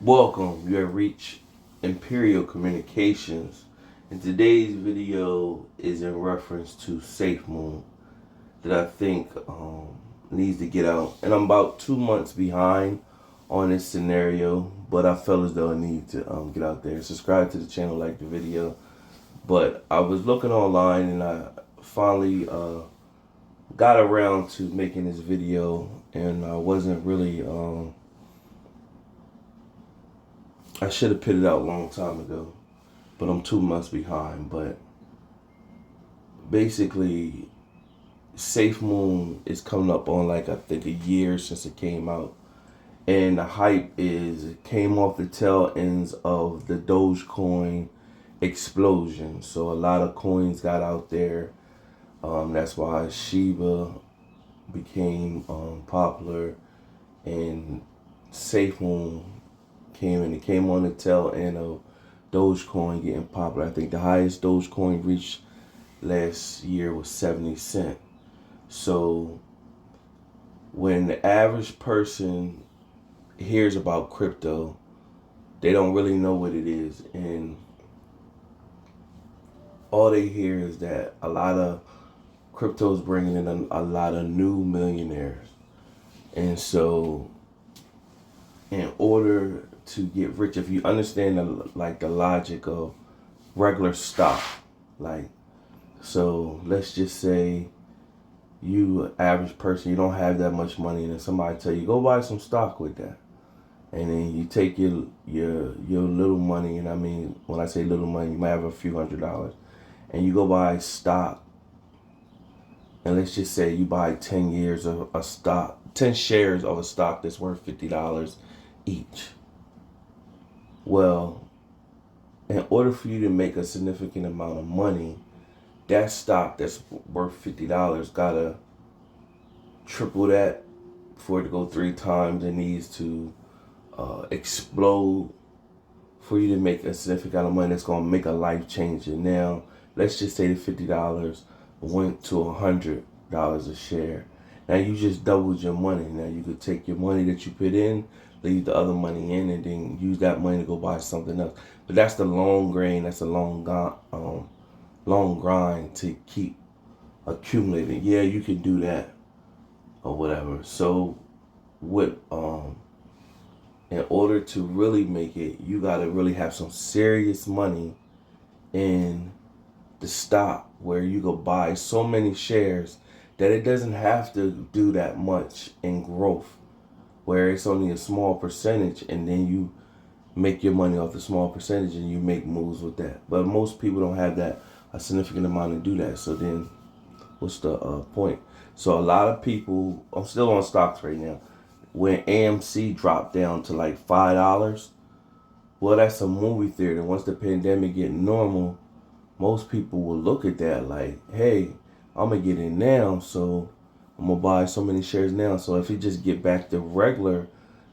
Welcome, you have reached Imperial Communications, and today's video is in reference to Safemoon that I think needs to get out. And I'm about 2 months behind on this scenario, but I felt as though I need to get out there. Subscribe to the channel, like the video. But I was looking online and I finally got around to making this video, and I wasn't really I should have put it out a long time ago, but I'm 2 months behind. But basically, Safe Moon is coming up on like I think a year since it came out, and the hype is it came off the tail ends of the Dogecoin explosion. So a lot of coins got out there. That's why Shiba became popular, and Safe Moon it came on the tail end of Dogecoin getting popular. I think the highest Dogecoin reached last year was 70 cents. So when the average person hears about crypto, they don't really know what it is, and all they hear is that a lot of crypto is bringing in a lot of new millionaires. And so in order to get rich, if you understand the logic of regular stock, so let's just say you average person, you don't have that much money, and then somebody tell you go buy some stock with that, and then you take your little money, and I mean when I say little money, you might have a few $100s, and you go buy stock, and let's just say you buy 10 years of a stock, 10 shares of a stock that's worth $50 each. Well, in order for you to make a significant amount of money, that stock that's worth $50 gotta triple that for it to go 3 times. It needs to explode for you to make a significant amount of money that's gonna make a life change. And now, let's just say the $50 went to $100 a share. Now you just doubled your money. Now you could take your money that you put in, leave the other money in, and then use that money to go buy something else. But that's the long grain. That's a long grind to keep accumulating. Yeah, you can do that or whatever. So, in order to really make it, you gotta really have some serious money in the stock where you go buy so many shares that it doesn't have to do that much in growth, where it's only a small percentage, and then you make your money off the small percentage and you make moves with that. But most people don't have that a significant amount to do that. So then what's the point? So a lot of people, I'm still on stocks right now. When AMC dropped down to like $5, well, that's a movie theater. Once the pandemic get normal, most people will look at that like, hey, I'm gonna get in now, so I'm gonna buy so many shares now. So if you just get back to regular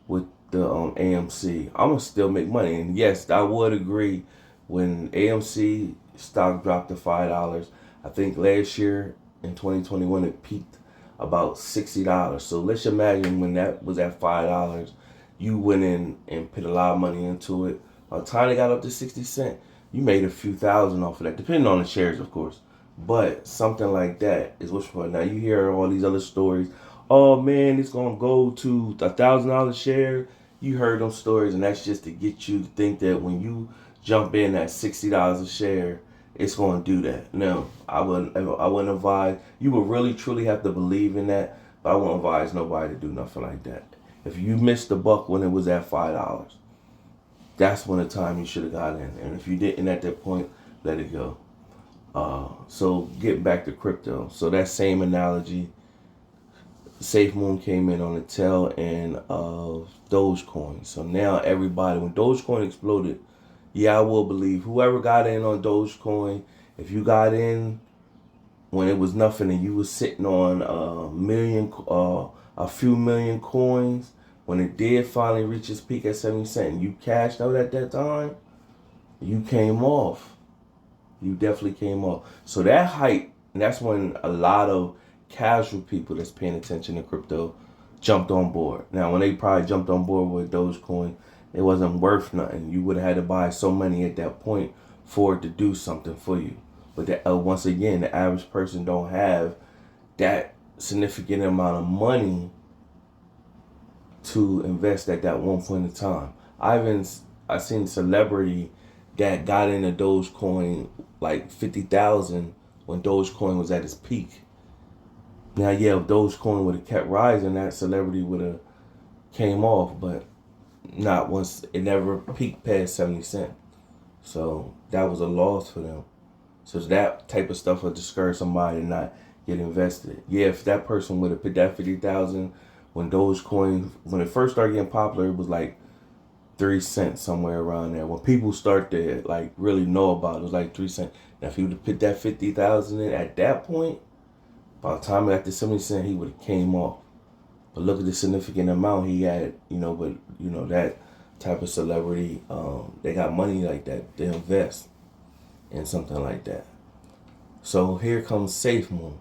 with the AMC, I'm gonna still make money. And yes, I would agree. When AMC stock dropped to $5, I think last year in 2021 it peaked about $60. So let's imagine when that was at $5, you went in and put a lot of money into it. By the time it got up to 60 cents, you made a few thousand off of that, depending on the shares, of course. But something like that is what's fun. Now you hear all these other stories. Oh man, it's gonna go to $1,000 share. You heard them stories, and that's just to get you to think that when you jump in at $60 a share, it's gonna do that. No, I wouldn't advise. You would really truly have to believe in that, but I wouldn't advise nobody to do nothing like that. If you missed the buck when it was at $5, that's when the time you should have got in. And if you didn't at that point, let it go. So get back to crypto. So that same analogy, SafeMoon came in on the tail end of Dogecoin. So now everybody, when Dogecoin exploded, yeah, I will believe whoever got in on Dogecoin, if you got in when it was nothing and you was sitting on a few million coins, when it did finally reach its peak at 70 cents and you cashed out at that time, you came off. You definitely came off. So that hype, and that's when a lot of casual people that's paying attention to crypto jumped on board. Now, when they probably jumped on board with Dogecoin, it wasn't worth nothing. You would have had to buy so many at that point for it to do something for you. But once again, the average person don't have that significant amount of money to invest at that one point in time. I seen celebrity that got into Dogecoin like 50,000 when Dogecoin was at its peak. Now, yeah, if Dogecoin would have kept rising, that celebrity would have came off, but not once. It never peaked past 70 cents. So that was a loss for them. So that type of stuff will discourage somebody to not get invested. Yeah, if that person would have put that 50,000 when Dogecoin, when it first started getting popular, it was like 3 cents, somewhere around there. When people start to like really know about it, it was like 3 cents. Now if he would have put that 50,000 in at that point, by the time after 70 cents, he would have came off. But look at the significant amount he had, but that type of celebrity, they got money like that. They invest in something like that. So here comes Safemoon.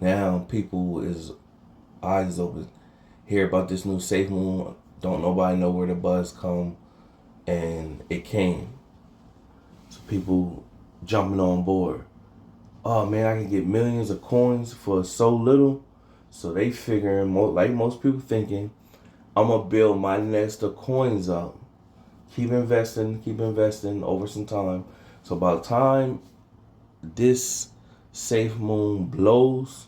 Now people is eyes open, hear about this new Safemoon. Don't nobody know where the buzz come, and it came. So people jumping on board. Oh man, I can get millions of coins for so little. So they figuring, like most people thinking, I'm gonna build my nest of coins up. Keep investing over some time. So by the time this Safemoon blows,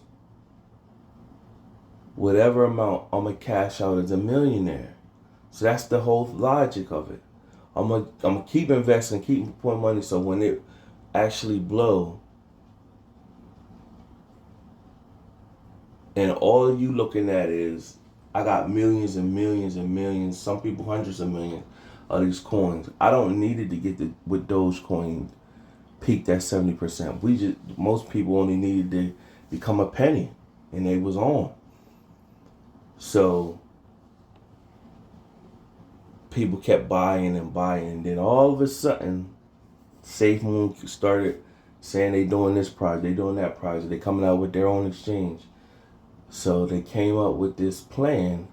whatever amount I'm gonna cash out as a millionaire. So that's the whole logic of it. I'm gonna keep investing, keep putting money. So when it actually blow, and all you looking at is, I got millions and millions and millions, some people hundreds of millions of these coins. I don't need it to get with Dogecoin peaked at 70%. Most people only needed to become a penny, and they was on. So people kept buying and buying, and then all of a sudden, Safemoon started saying they doing this project, they doing that project, they coming out with their own exchange. So they came up with this plan.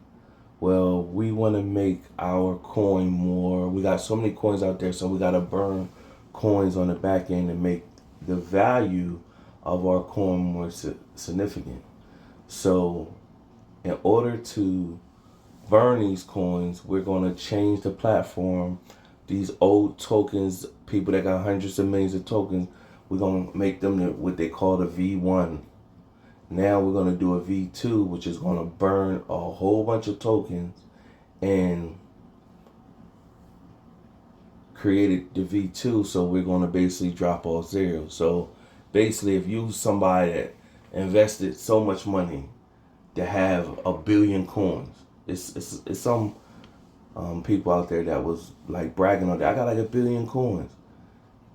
Well, we want to make our coin more. We got so many coins out there, so we got to burn coins on the back end and make the value of our coin more significant. So in order to burn these coins, we're going to change the platform. These old tokens, people that got hundreds of millions of tokens, we're going to make them what they call the V1. Now we're going to do a V2, which is going to burn a whole bunch of tokens and create the V2. So we're going to basically drop all zeros. So basically, if you somebody that invested so much money to have a billion coins, it's some people out there that was like bragging on that. I got like a billion coins.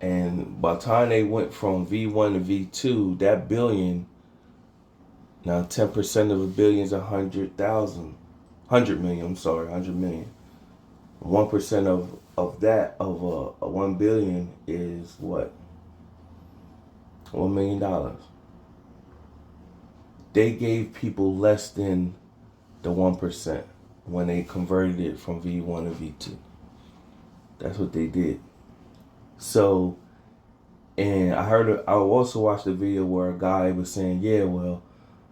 And by the time they went from V1 to V2, that billion, now 10% of a billion is 100,000. 100 million, I'm sorry, 100 million. 1% of that, of a 1 billion is what? $1 million. They gave people less than the 1% when they converted it from V1 to V2. That's what they did. So, and I also watched a video where a guy was saying, yeah, well,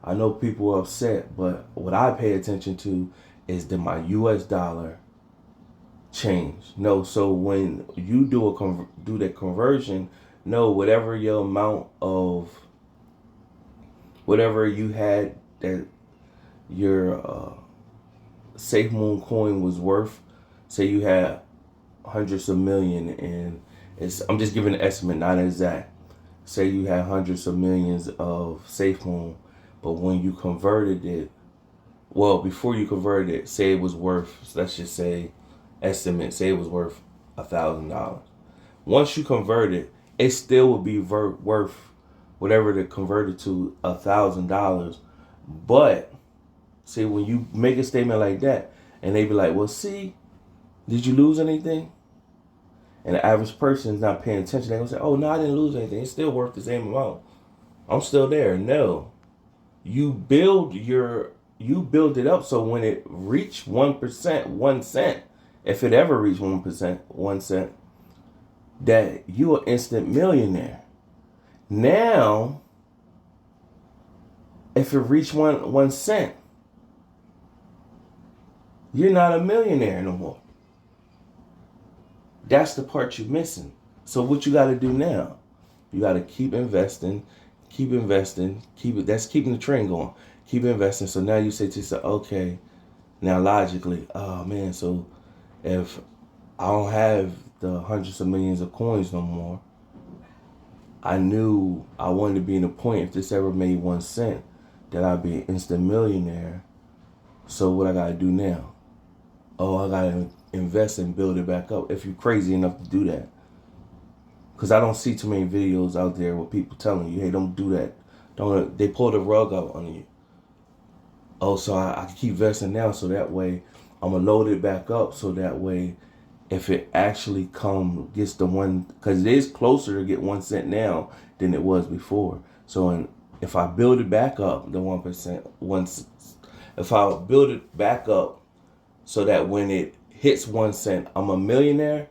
I know people are upset, but what I pay attention to is that my U.S. dollar change. No, so when you do the conversion, no, whatever your amount of whatever you had that your Safemoon coin was worth, say you had hundreds of million, and I'm just giving an estimate, not exact. Say you had hundreds of millions of Safemoon, but when you converted it, well, before you converted it, say it was worth, let's just say, say it was worth $1,000. Once you convert it, it still would be worth whatever they converted to $1,000. But see, when you make a statement like that, and they be like, well, see, did you lose anything? And the average person is not paying attention. They're going to say, oh, no, I didn't lose anything. It's still worth the same amount. I'm still there. No. You build your you build it up so when it reached 1%, 1 cent, if it ever reached 1%, 1 cent, that you're an instant millionaire. Now, if it reached 1 cent, you're not a millionaire no more. That's the part you're missing. So what you got to do now? You got to keep investing, keep investing, keep it. That's keeping the train going. Keep investing. So now you say to yourself, okay, now logically, oh man, so if I don't have the hundreds of millions of coins no more, I knew I wanted to be in a point if this ever made 1 cent that I'd be an instant millionaire. So what I got to do now? Oh, I got to invest and build it back up if you're crazy enough to do that. Because I don't see too many videos out there with people telling you, hey, don't do that. Don't. They pull the rug out on you. Oh, so I keep investing now so that way I'm going to load it back up so that way if it actually gets the one, because it is closer to get 1 cent now than it was before. So if I build it back up, the 1%, if I build it back up so that when it hits 1 cent, I'm a millionaire,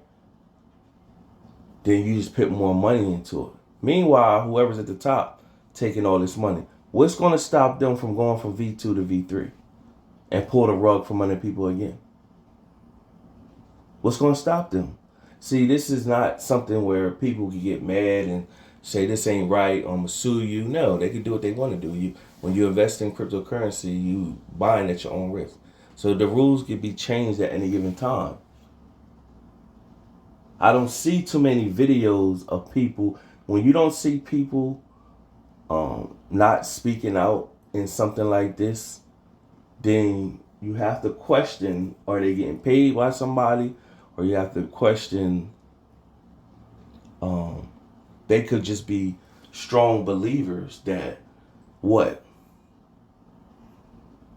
then you just put more money into it. Meanwhile, whoever's at the top taking all this money, what's going to stop them from going from V2 to V3 and pull the rug from under people again? What's going to stop them? See, this is not something where people can get mad and say this ain't right, I'm going to sue you. No, they can do what they want to do. When you invest in cryptocurrency, you buying at your own risk. So the rules can be changed at any given time. I don't see too many videos of people. When you don't see people not speaking out in something like this, then you have to question, are they getting paid by somebody? Or you have to question, they could just be strong believers that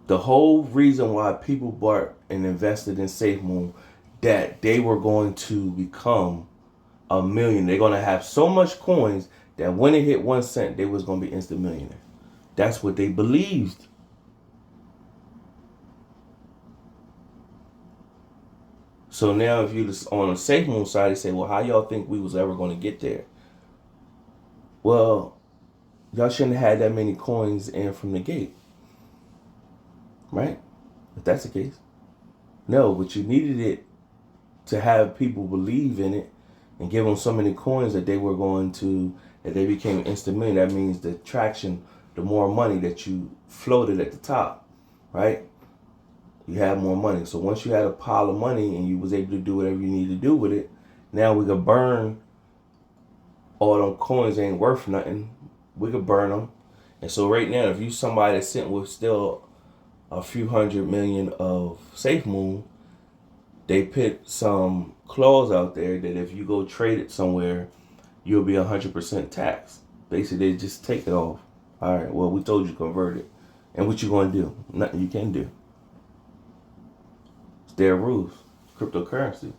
the whole reason why people bought and invested in SafeMoon, that they were going to become a million. They're going to have so much coins that when it hit 1 cent, they was going to be instant millionaire. That's what they believed. So now if you on the SafeMoon side, they say, well, how y'all think we was ever going to get there? Well, y'all shouldn't have had that many coins in from the gate. Right? If that's the case. No, but you needed it to have people believe in it and give them so many coins that they became instant million. That means the traction, the more money that you floated at the top, right? You had more money. So once you had a pile of money and you was able to do whatever you need to do with it, now we could burn all them coins ain't worth nothing. We could burn them. And so right now, if you somebody that's sitting with still a few 100 million of SafeMoon, they put some clause out there that if you go trade it somewhere, you'll be 100% taxed. Basically, they just take it off. All right, well, we told you to convert it. And what you going to do? Nothing you can do. It's their rules. Cryptocurrency.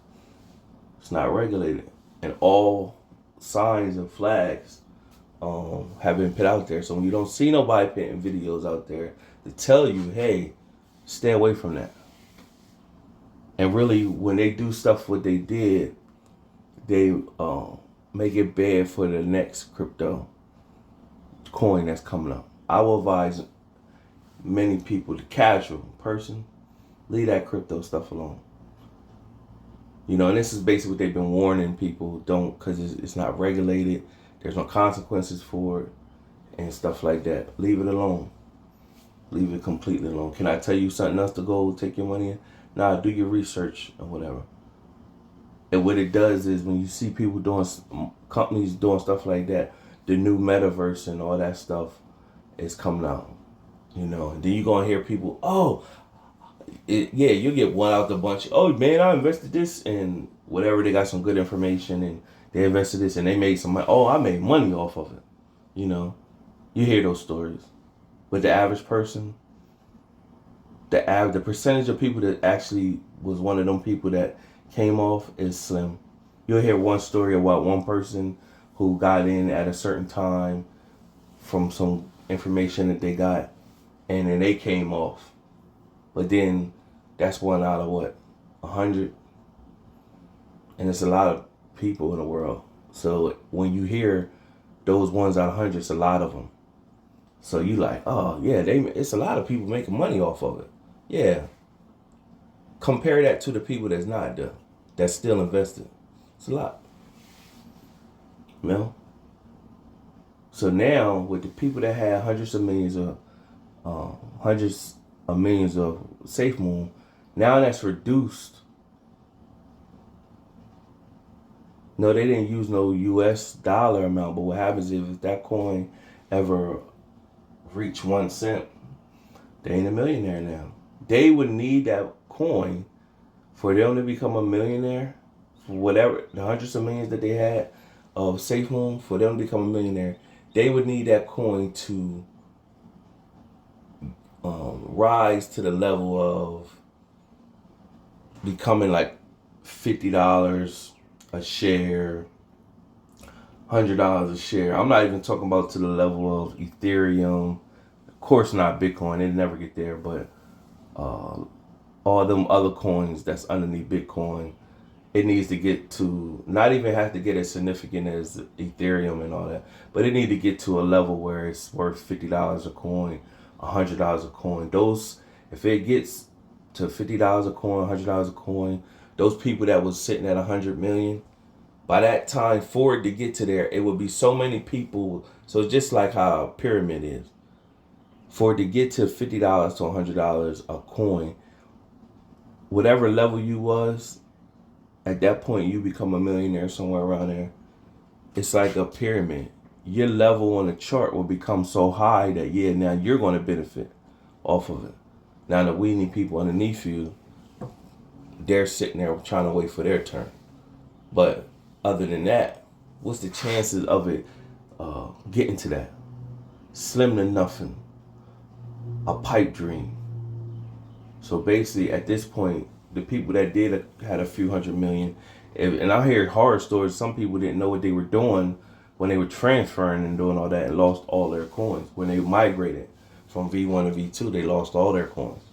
It's not regulated. And all signs and flags have been put out there. So when you don't see nobody putting videos out there to tell you, hey, stay away from that. And really, when they do stuff what they did, they make it bad for the next crypto coin that's coming up. I will advise many people, the casual person, leave that crypto stuff alone. You know, and this is basically what they've been warning people, don't, because it's not regulated. There's no consequences for it and stuff like that. Leave it alone. Leave it completely alone. Can I tell you something else to go take your money in? Nah, do your research or whatever. And what it does is when you see people companies doing stuff like that, the new metaverse and all that stuff is coming out. You know, and then you're going to hear people, you get one out the bunch. Oh, man, I invested this and whatever. They got some good information and they invested this and they made some money. Oh, I made money off of it. You know, you hear those stories. But the average person, the percentage of people that actually was one of them people that came off is slim. You'll hear one story about one person who got in at a certain time from some information that they got, and then they came off. But then that's one out of what, 100, and it's a lot of people in the world. So when you hear those ones out of 100, it's a lot of them. So you like, oh yeah, it's a lot of people making money off of it. Yeah. Compare that to the people that's not there, that's still invested. It's a lot. You know? So now with the people that had hundreds of millions of Safemoon, now that's reduced. No, they didn't use no US dollar amount, but what happens if that coin ever reach 1 cent, they ain't a millionaire now. They would need that coin for them to become a millionaire, for whatever, the hundreds of millions that they had of Safemoon, for them to become a millionaire, they would need that coin to rise to the level of becoming like $50 a share, $100 a share. I'm not even talking about to the level of Ethereum. Of course not Bitcoin. It never get there, but all them other coins that's underneath Bitcoin, it needs to get to, not even have to get as significant as Ethereum and all that, but it need to get to a level where it's worth $50 a coin, $100 a coin. Those, if it gets to $50 a coin, $100 a coin, those people that was sitting at 100 million, by that time, for it to get to there, it would be so many people. So it's just like how a pyramid is. For it to get to $50 to $100 a coin, whatever level you was, at that point you become a millionaire somewhere around there. It's like a pyramid. Your level on the chart will become so high that, yeah, now you're going to benefit off of it. Now the weedy people underneath you, they're sitting there trying to wait for their turn. But other than that, what's the chances of it getting to that? Slim to nothing. A pipe dream. So basically, at this point, the people that did had a few hundred million, and I hear horror stories. Some people didn't know what they were doing when they were transferring and doing all that, and lost all their coins. When they migrated from V1 to V2, they lost all their coins,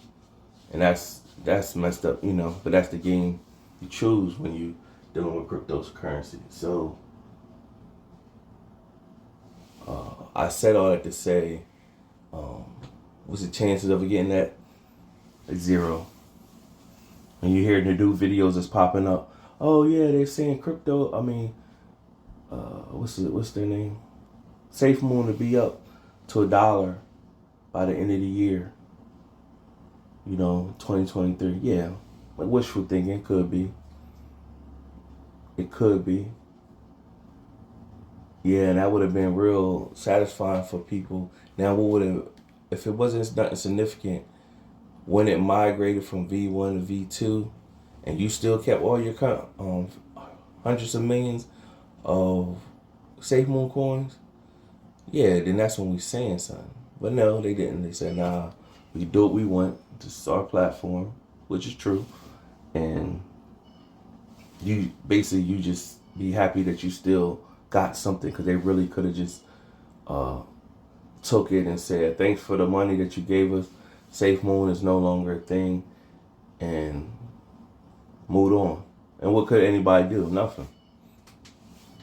and that's messed up, you know. But that's the game you choose when you dealing with cryptocurrency. So I said all that to say, what's the chances of it getting that? It's zero. And you hear the new videos that's popping up. Oh yeah, they're saying crypto. I mean, what's their name? Safemoon to be up to $1 by the end of the year. You know, 2023. Yeah, like wishful thinking. Could be. It could be. Yeah, and that would have been real satisfying for people. Now, what would have, if it wasn't nothing significant, when it migrated from V1 to V2, and you still kept all your hundreds of millions of Safemoon coins, yeah, then that's when we saying something. But no, they didn't. They said, nah, we can do what we want. This is our platform, which is true. And you just be happy that you still got something, because they really could have just took it and said, thanks for the money that you gave us. Safemoon is no longer a thing, and moved on. And what could anybody do? Nothing.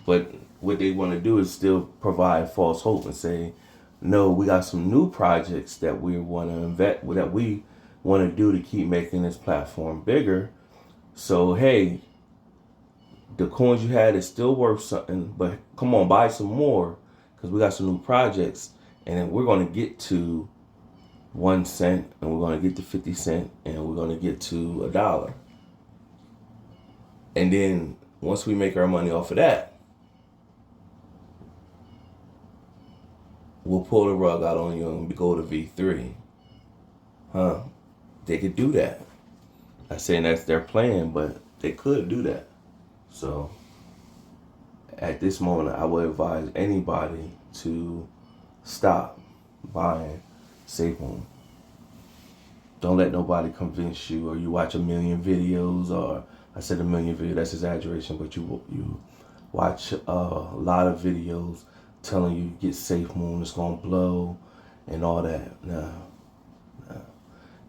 But what they want to do is still provide false hope and say, no, we got some new projects that we want to invest, that we want to do to keep making this platform bigger. So, hey, the coins you had is still worth something, but come on, buy some more, because we got some new projects, and then we're going to get to 1 cent, and we're going to get to 50 cents, and we're going to get to $1. And then once we make our money off of that, we'll pull the rug out on you and go to V3. Huh? They could do that. I'm saying that's their plan, but they could do that. So at this moment, I would advise anybody to stop buying Safemoon. Don't let nobody convince you, or you watch a million videos, or I said a million videos, that's exaggeration, but you watch a lot of videos telling you get Safemoon, it's gonna blow and all that. Nah.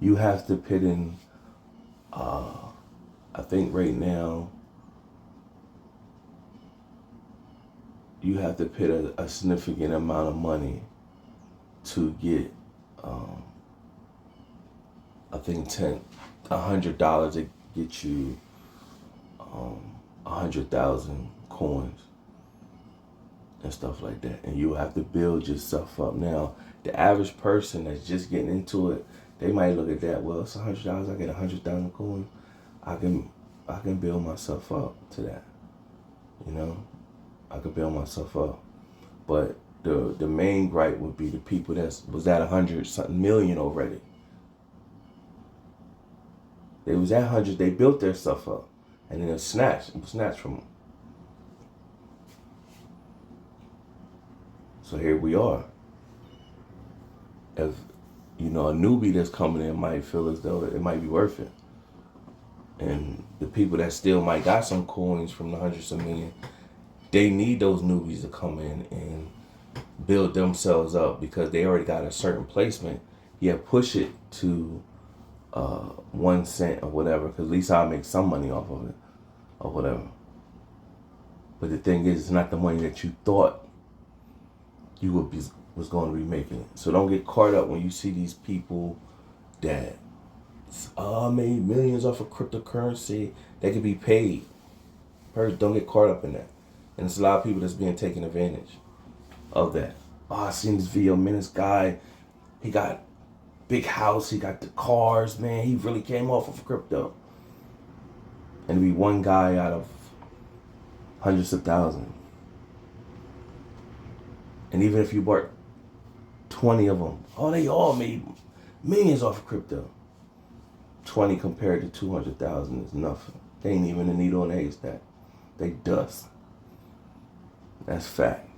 You have to put in, I think right now, you have to put a significant amount of money to get, I think $100 to get you 100,000 coins and stuff like that. And you have to build yourself up. Now, the average person that's just getting into it, they might look at that. Well, it's $100. I get 100,000 coins. I can build myself up to that. You know, I could build myself up. But the main gripe would be the people that was at 100-something million already. They was at 100. They built their stuff up, and then it was snatched from them. So here we are. If a newbie that's coming in might feel as though it might be worth it, and the people that still might got some coins from the hundreds of million, they need those newbies to come in and build themselves up because they already got a certain placement. Yeah, push it to 1 cent or whatever, because at least I'll make some money off of it or whatever. But the thing is, it's not the money that you thought you was going to be making. So don't get caught up when you see these people that made millions off of cryptocurrency. They could be paid. First, don't get caught up in that. And there's a lot of people that's being taken advantage of that. I seen this video, man. This guy, he got big house, he got the cars, man. He really came off of crypto. And be one guy out of hundreds of thousands. And even if you bought 20 of them, they all made millions off of crypto. 20 compared to 200,000 is nothing. They ain't even a needle in a haystack. They dust. That's fact.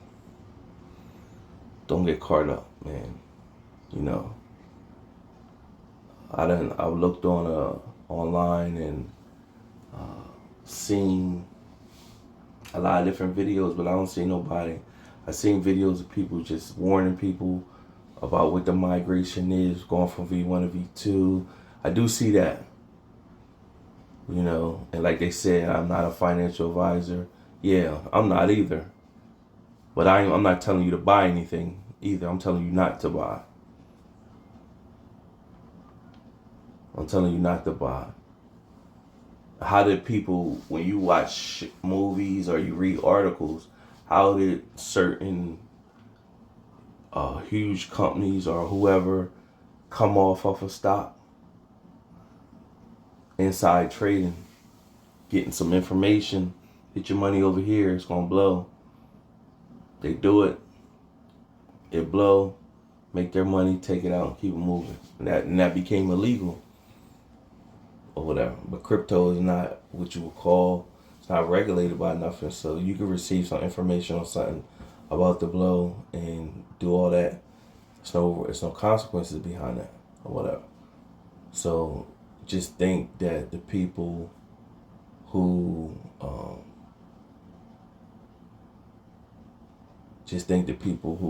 Don't get caught up, man. I looked on online and seen a lot of different videos, but I don't see nobody. I seen videos of people just warning people about what the migration is, going from V1 to V2. I do see that. And like they said, I'm not a financial advisor. Yeah, I'm not either. But I'm not telling you to buy anything either. I'm telling you not to buy. I'm telling you not to buy. How did people, when you watch movies or you read articles, how did certain huge companies or whoever come off of stock? Inside trading, getting some information, get your money over here, it's gonna blow. They do it, it blow, make their money, take it out and keep it moving. And that became illegal or whatever. But crypto is not what you would call, it's not regulated by nothing. So you can receive some information on something about the blow and do all that. It's no consequences behind that or whatever. So just think that the people who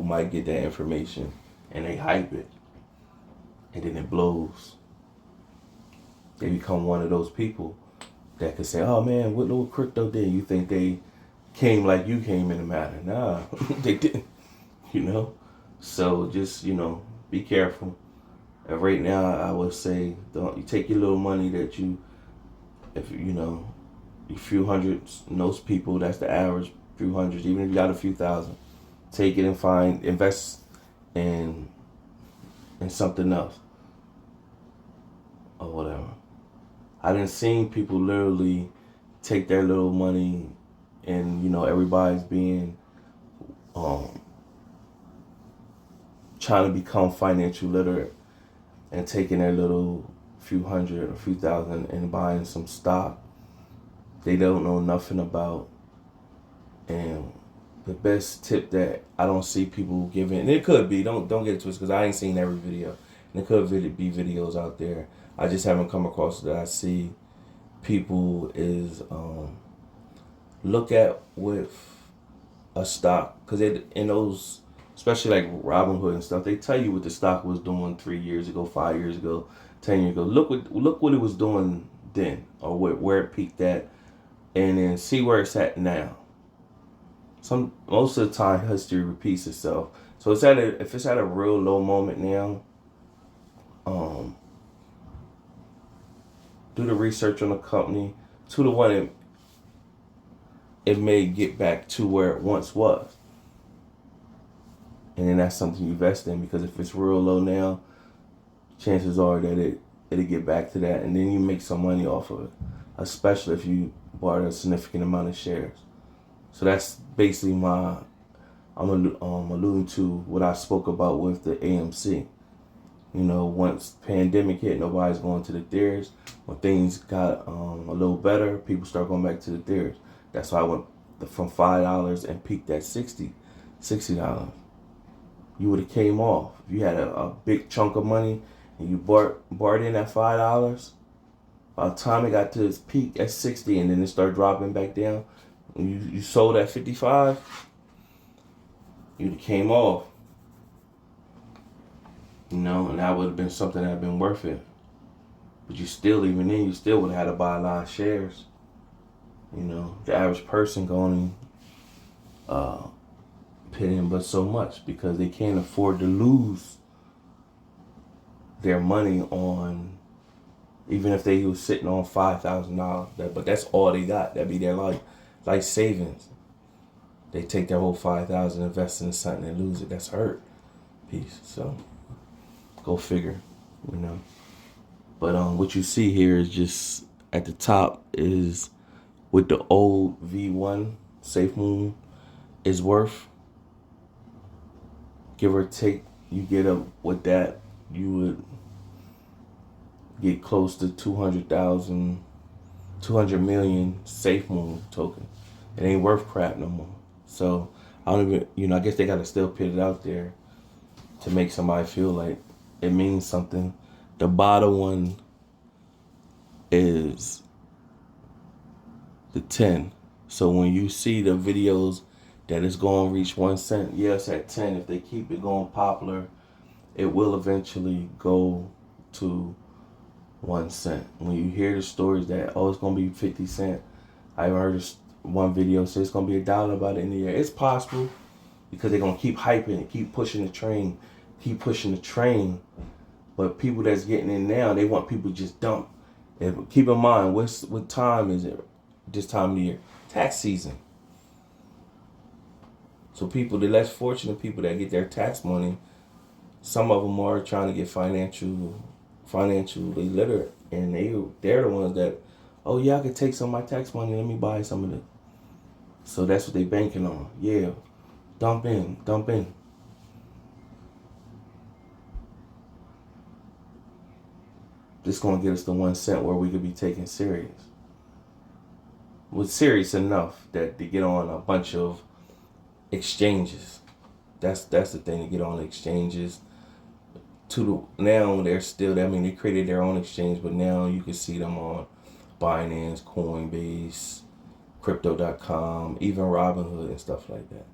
might get that information and they hype it and then it blows, they become one of those people that could say, oh man, what little crypto did? You think they came like you came in the matter? Nah, they didn't, So just, be careful. And right now, I would say, don't you take your little money that if a few hundreds, most people, that's the average, few hundreds, even if you got a few thousand, take it and invest in something else or whatever. I done seen people literally take their little money and, everybody's being, trying to become financial literate and taking their little few hundred or few thousand and buying some stock they don't know nothing about. And the best tip that I don't see people giving, and it could be, don't get it twisted, because I ain't seen every video, and it could be videos out there. I just haven't come across that I see people is look at with a stock, because in those, especially like Robinhood and stuff, they tell you what the stock was doing 3 years ago, 5 years ago, 10 years ago. Look what it was doing then, or where it peaked at, and then see where it's at now. Most of the time, history repeats itself. So if it's at a real low moment now, do the research on the company to the one it may get back to where it once was. And then that's something you invest in, because if it's real low now, chances are that it'll get back to that, and then you make some money off of it, especially if you bought a significant amount of shares. So that's basically I'm alluding to what I spoke about with the AMC. You know, once pandemic hit, nobody's going to the theaters. When things got a little better, people start going back to the theaters. That's why I went from $5 and peaked at $60. You would have came off. If you had a big chunk of money and you bought in at $5, by the time it got to its peak at 60 and then it started dropping back down, and you sold at 55, you'd have came off. You know, and that would have been something that had been worth it. But you still would have had to buy a lot of shares. You know, the average person going put in but so much, because they can't afford to lose their money on, even if they was sitting on $5,000. But that's all they got. That'd be their life savings. They take their whole $5,000, invest in something, and lose it. That's hurt. Peace. So go figure. You know. But what you see here is just at the top is what the old V1 Safemoon is worth. Give or take, you get up with that, you would get close to 200 million Safemoon token. It ain't worth crap no more. So I don't even, I guess they gotta still put it out there to make somebody feel like it means something. The bottom one is the 10. So when you see the videos that it's going to reach 1 cent, yes, at 10, if they keep it going popular, it will eventually go to 1 cent. When you hear the stories that, it's going to be 50 cents, I heard one video say it's going to be $1 by the end of the year. It's possible, because they're going to keep hyping it, keep pushing the train. But people that's getting in now, they want people to just dump. And keep in mind, what time is it this time of the year? Tax season. So people, the less fortunate people that get their tax money, some of them are trying to get financially literate, and they're the ones that, oh yeah, I could take some of my tax money, let me buy some of it. So that's what they banking on. Yeah, dump in. This gonna get us to 1 cent where we could be taken serious. Was serious enough that they get on a bunch of exchanges. That's the thing, to get on the exchanges. Now they're still, they created their own exchange, but now you can see them on Binance, Coinbase, Crypto.com, even Robinhood and stuff like that.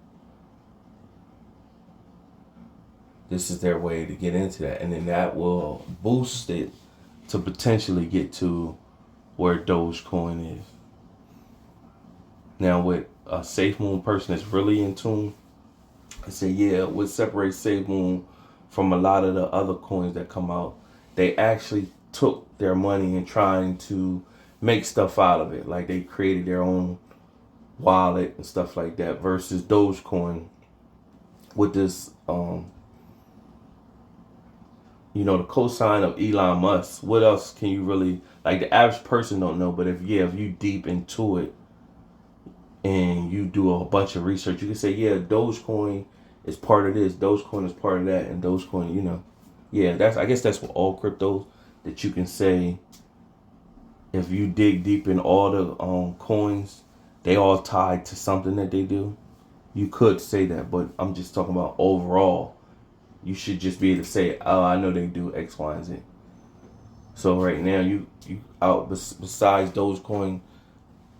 This is their way to get into that, and then that will boost it to potentially get to where Dogecoin is. Now, with a Safemoon person that's really in tune, I say, yeah, what separates Safemoon from a lot of the other coins that come out, they actually took their money and trying to make stuff out of it. Like, they created their own wallet and stuff like that, versus Dogecoin with this, the cosign of Elon Musk. What else can you really, like, the average person don't know, but if you deep into it and you do a bunch of research, you can say, yeah, Dogecoin is part of this, Dogecoin is part of that, and Dogecoin, I guess that's what all cryptos that you can say, if you dig deep in all the coins, they all tied to something that they do. You could say that, but I'm just talking about overall. You should just be able to say, oh, I know they do X, Y, and Z. So right now, you out besides Dogecoin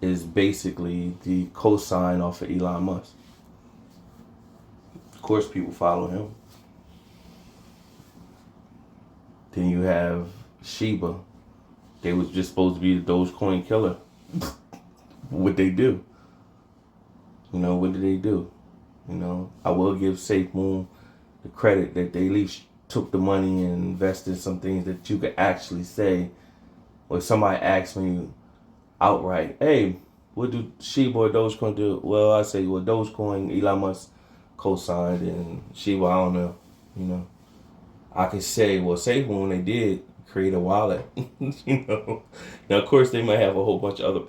is basically the cosign off of Elon Musk. Of course, people follow him. Then you have Shiba. They was just supposed to be the Dogecoin killer. What they do? What did they do? I will give SafeMoon the credit that they at least took the money and invested in some things that you could actually say, or somebody asked me outright, hey, what do Shiba or Dogecoin do? Well, I say, well, Dogecoin, Elon Musk co-signed, and Shiba, I don't know. I could say, well, SafeMoon, they did create a wallet. Now, of course, they might have a whole bunch of other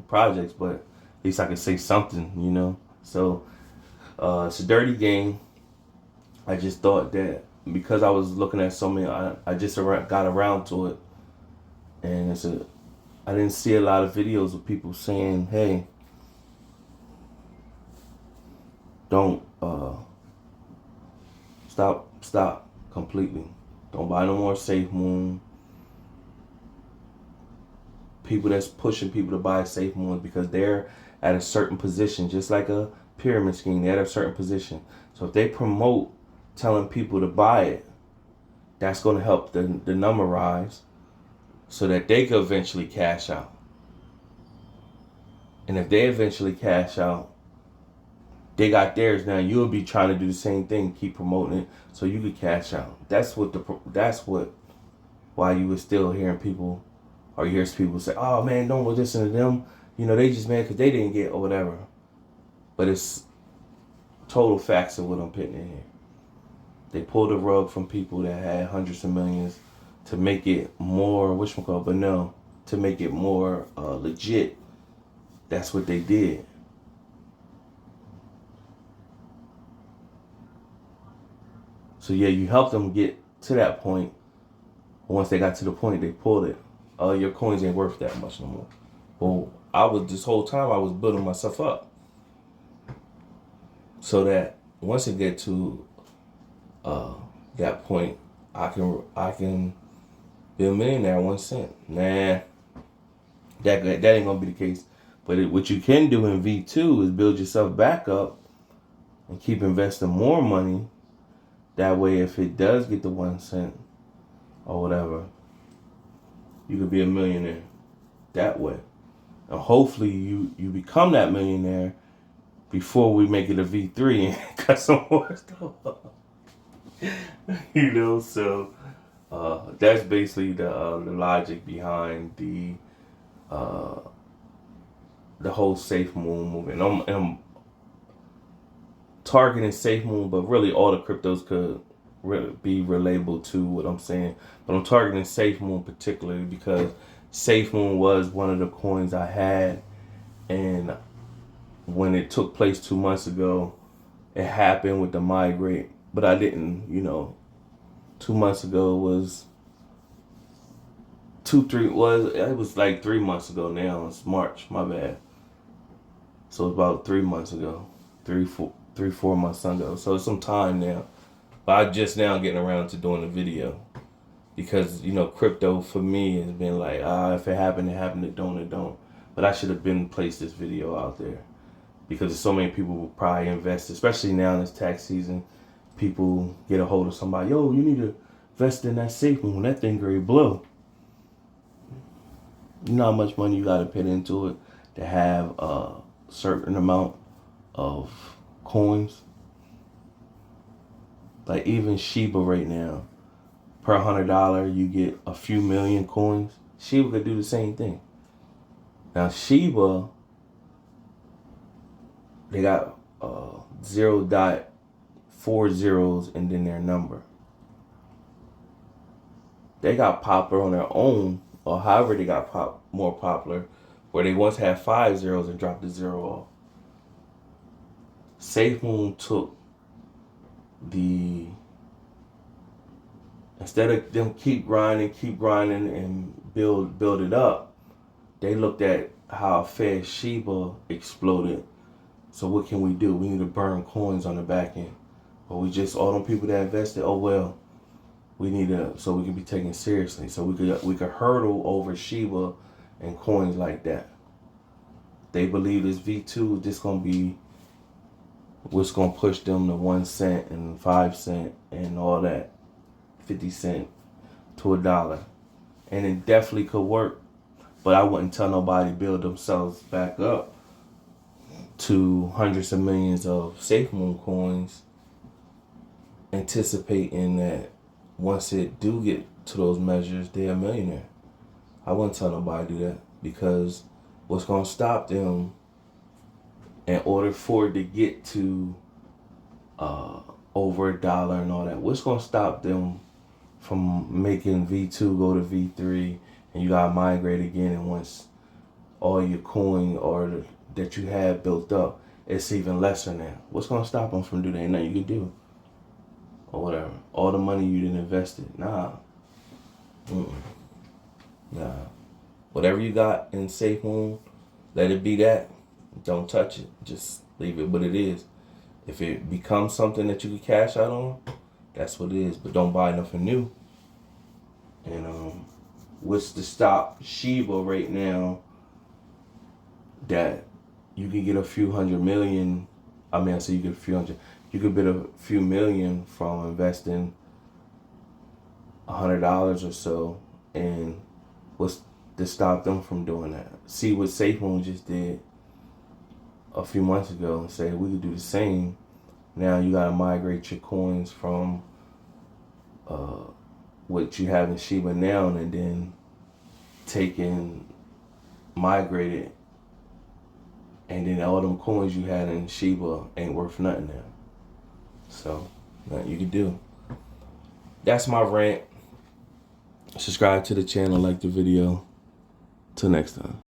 projects, but at least I could say something. So it's a dirty game. I just thought that because I was looking at so many, I just got around to it, and I didn't see a lot of videos of people saying, hey, don't stop completely. Don't buy no more SafeMoon. People that's pushing people to buy SafeMoon because they're at a certain position, just like a pyramid scheme. They're at a certain position. So if they promote telling people to buy it, that's going to help the number rise so that they could eventually cash out. And if they eventually cash out, they got theirs. Now you'll be trying to do the same thing, keep promoting it so you could cash out. That's why you were still hearing people, or you hear people say, oh man, don't listen to them. They just mad because they didn't get or whatever. But it's total facts of what I'm putting in here. They pulled the rug from people that had hundreds of millions to make it more, to make it more legit. That's what they did. So yeah, you helped them get to that point. Once they got to the point, they pulled it. Your coins ain't worth that much no more. Well, this whole time I was building myself up so that once it get to that point, I can be a millionaire 1 cent. Nah, that ain't gonna be the case. But what you can do in V2 is build yourself back up and keep investing more money. That way, if it does get to 1 cent or whatever, you could be a millionaire that way. And hopefully you become that millionaire before we make it a V3 and cut some more stuff. So that's basically the logic behind the whole SafeMoon movement. I'm targeting SafeMoon, but really all the cryptos could be relatable to what I'm saying. But I'm targeting SafeMoon particularly because SafeMoon was one of the coins I had, and when it took place 2 months ago, it happened with the migrate, but I didn't, 2 months ago was it was like 3 months ago now. It's March, my bad. So it's about 3 months ago, 4 months ago. So it's some time now. But I just now getting around to doing the video because, crypto for me has been like, if it happened, it happened. It don't. But I should have been placed this video out there because there's so many people who probably invest, especially now in this tax season. People get a hold of somebody, yo, you need to invest in that SafeMoon. That thing great blow. You know how much money you got to put into it to have a certain amount of coins. Like even Shiba right now, per $100 you get a few million coins. Shiba could do the same thing. Now Shiba, they got 0.4 zeros and then their number. They got popular on their own, or however they got more popular, where they once had 5 zeros and dropped the 0 off. SafeMoon took instead of them keep grinding and build it up, they looked at how fast Shiba exploded. So what can we do? We need to burn coins on the back end. But we just, all them people that invested, we need to, so we can be taken seriously. So we could hurdle over Shiba and coins like that. They believe this V2 is just going to be what's going to push them to 1 cent and 5 cent and all that, 50 cent. to $1. And it definitely could work. But I wouldn't tell nobody to build themselves back up to hundreds of millions of Safemoon coins, anticipating that once it do get to those measures, they're a millionaire. I wouldn't tell nobody to do that, because what's going to stop them in order for it to get to over $1 and all that, what's going to stop them from making V2 go to V3 and you got to migrate again, and once all your coin or that you have built up, it's even lesser now. What's going to stop them from doing that? Ain't nothing you can do. Or whatever. All the money you didn't invest it. Nah. Nah. Whatever you got in Safemoon, let it be that. Don't touch it. Just leave it what it is. If it becomes something that you can cash out on, that's what it is. But don't buy nothing new. And what's to stop Shiba right now that you can get a few hundred million? I mean, I say you get a few hundred. You could get a few million from investing $100 or so. And what's to stop them from doing that? See what Safemoon just did a few months ago and say we could do the same. Now you gotta migrate your coins from what you have in Shiba now, and then migrate it, and then all them coins you had in Shiba ain't worth nothing now. So nothing you can do. That's my rant. Subscribe to the channel, like the video. Till next time.